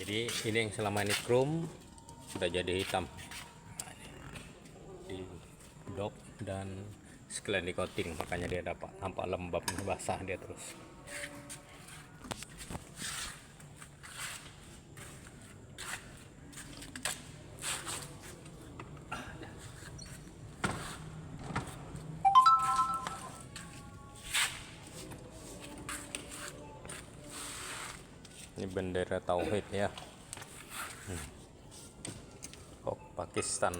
Jadi ini yang selama ini chrome sudah jadi hitam. Nah, ini di dop dan sekalian di coating, makanya dia dapat nampak lembab, basah dia terus. Ini bendera tauhid ya. Kok Pakistan.